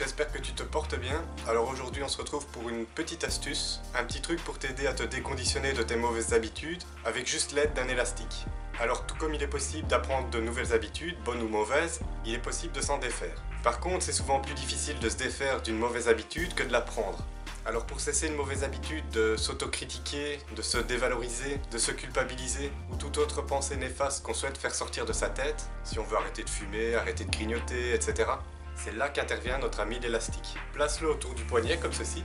j'espère que tu te portes bien. Alors aujourd'hui on se retrouve pour une petite astuce, un petit truc pour t'aider à te déconditionner de tes mauvaises habitudes avec juste l'aide d'un élastique. Alors tout comme il est possible d'apprendre de nouvelles habitudes, bonnes ou mauvaises, il est possible de s'en défaire. Par contre c'est souvent plus difficile de se défaire d'une mauvaise habitude que de l'apprendre. Alors pour cesser une mauvaise habitude de s'autocritiquer, de se dévaloriser, de se culpabiliser ou toute autre pensée néfaste qu'on souhaite faire sortir de sa tête, si on veut arrêter de fumer, arrêter de grignoter, etc. C'est là qu'intervient notre ami l'élastique. Place-le autour du poignet comme ceci.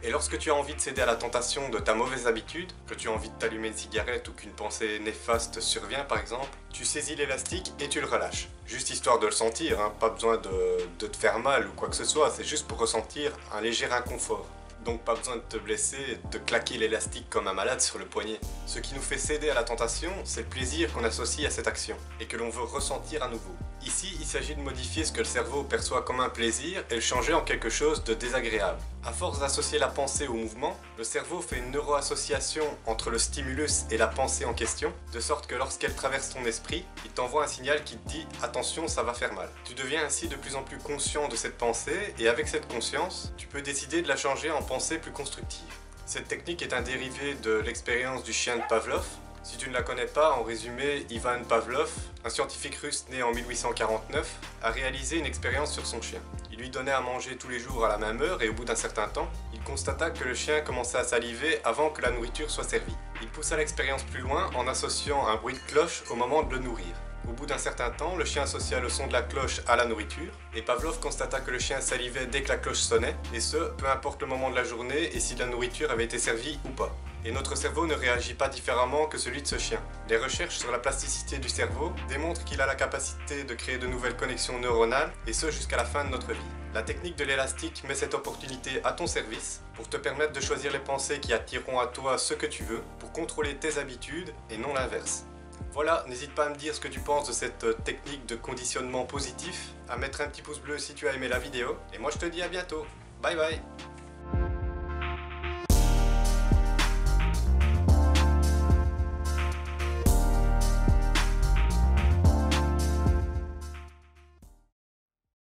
Et lorsque tu as envie de céder à la tentation de ta mauvaise habitude, que tu as envie de t'allumer une cigarette ou qu'une pensée néfaste survient par exemple, tu saisis l'élastique et tu le relâches. Juste histoire de le sentir, hein, pas besoin de te faire mal ou quoi que ce soit, c'est juste pour ressentir un léger inconfort. Donc pas besoin de te blesser et de te claquer l'élastique comme un malade sur le poignet. Ce qui nous fait céder à la tentation, c'est le plaisir qu'on associe à cette action et que l'on veut ressentir à nouveau. Ici, il s'agit de modifier ce que le cerveau perçoit comme un plaisir et le changer en quelque chose de désagréable. À force d'associer la pensée au mouvement, le cerveau fait une neuroassociation entre le stimulus et la pensée en question, de sorte que lorsqu'elle traverse ton esprit, il t'envoie un signal qui te dit « attention, ça va faire mal ». Tu deviens ainsi de plus en plus conscient de cette pensée et avec cette conscience, tu peux décider de la changer en pensée plus constructive. Cette technique est un dérivé de l'expérience du chien de Pavlov. Si tu ne la connais pas, en résumé, Ivan Pavlov, un scientifique russe né en 1849, a réalisé une expérience sur son chien. Il lui donnait à manger tous les jours à la même heure et au bout d'un certain temps, il constata que le chien commençait à saliver avant que la nourriture soit servie. Il poussa l'expérience plus loin en associant un bruit de cloche au moment de le nourrir. Au bout d'un certain temps, le chien associa le son de la cloche à la nourriture, et Pavlov constata que le chien salivait dès que la cloche sonnait, et ce, peu importe le moment de la journée et si la nourriture avait été servie ou pas. Et notre cerveau ne réagit pas différemment que celui de ce chien. Les recherches sur la plasticité du cerveau démontrent qu'il a la capacité de créer de nouvelles connexions neuronales, et ce jusqu'à la fin de notre vie. La technique de l'élastique met cette opportunité à ton service pour te permettre de choisir les pensées qui attireront à toi ce que tu veux, pour contrôler tes habitudes et non l'inverse. Voilà, n'hésite pas à me dire ce que tu penses de cette technique de conditionnement positif, à mettre un petit pouce bleu si tu as aimé la vidéo, et moi je te dis à bientôt. Bye bye.